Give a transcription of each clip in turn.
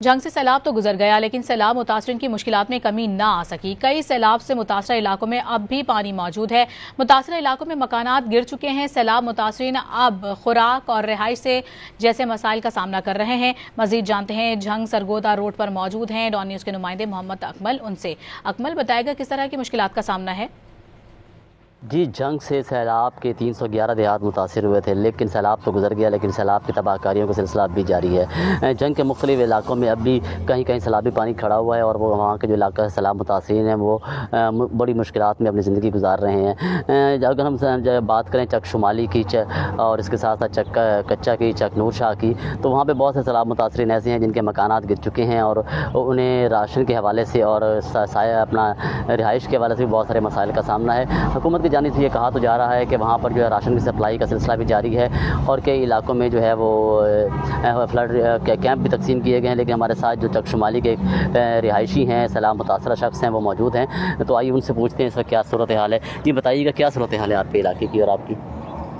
جنگ سے سیلاب تو گزر گیا، لیکن سیلاب متاثرین کی مشکلات میں کمی نہ آ سکی۔ کئی سیلاب سے متاثرہ علاقوں میں اب بھی پانی موجود ہے۔ متاثرہ علاقوں میں مکانات گر چکے ہیں۔ سیلاب متاثرین اب خوراک اور رہائش سے جیسے مسائل کا سامنا کر رہے ہیں۔ مزید جانتے ہیں، جھنگ سرگودا روڈ پر موجود ہیں ڈان نیوز کے نمائندے محمد اکمل ان سے۔ اکمل، بتائے گا کس طرح کی مشکلات کا سامنا ہے؟ جی، جنگ سے سیلاب کے 311 دیہات متاثر ہوئے تھے، لیکن سیلاب تو گزر گیا، لیکن سیلاب کی تباہ کاریوں کا سلسلہ اب بھی جاری ہے۔ جنگ کے مختلف علاقوں میں اب بھی کہیں کہیں سیلابی پانی کھڑا ہوا ہے، اور وہ وہاں کے جو علاقہ سیلاب متاثرین ہیں وہ بڑی مشکلات میں اپنی زندگی گزار رہے ہیں۔ اگر ہم بات کریں چک شمالی کی اور اس کے ساتھ ساتھ چک کچا کی، چک نور شاہ کی، تو وہاں پہ بہت سے سیلاب متاثرین ایسے ہیں جن کے مکانات گر چکے ہیں، اور انہیں راشن کے حوالے سے اور اپنا رہائش کے حوالے سے بھی بہت سارے مسائل کا سامنا ہے۔ حکومت کی جانب سے یہ کہا تو جا رہا ہے کہ وہاں پر جو ہے راشن کی سپلائی کا سلسلہ بھی جاری ہے، اور کئی علاقوں میں جو ہے وہ فلڈ کیمپ بھی تقسیم کیے گئے ہیں، لیکن ہمارے ساتھ جو چک شمالی کے رہائشی ہیں، سیلاب متاثرہ شخص ہیں، وہ موجود ہیں، تو آئیے ان سے پوچھتے ہیں اس وقت کیا صورتحال ہے۔ جی بتائیے گا کیا صورتحال ہے آپ کے علاقے کی اور آپ کی؟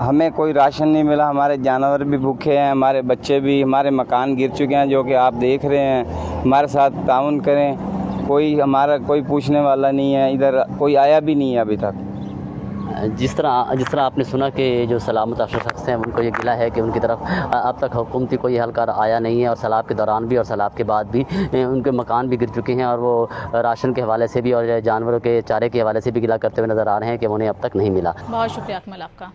ہمیں کوئی راشن نہیں ملا، ہمارے جانور بھی بھوکے ہیں، ہمارے بچے بھی، ہمارے مکان گر چکے ہیں جو کہ آپ دیکھ رہے ہیں۔ ہمارے ساتھ تعاون کریں، ہمارا کوئی پوچھنے والا نہیں ہے، ادھر کوئی آیا بھی نہیں ہے ابھی تک۔ جس طرح آپ نے سنا کہ جو سیلاب متاثرہ شخص ہیں ان کو یہ گلہ ہے کہ ان کی طرف اب تک حکومتی کوئی اہلکار آیا نہیں ہے، اور سیلاب کے دوران بھی اور سیلاب کے بعد بھی ان کے مکان بھی گر چکے ہیں، اور وہ راشن کے حوالے سے بھی اور جانوروں کے چارے کے حوالے سے بھی گلہ کرتے ہوئے نظر آ رہے ہیں کہ انہیں اب تک نہیں ملا۔ بہت شکریہ اکمل آپ کا۔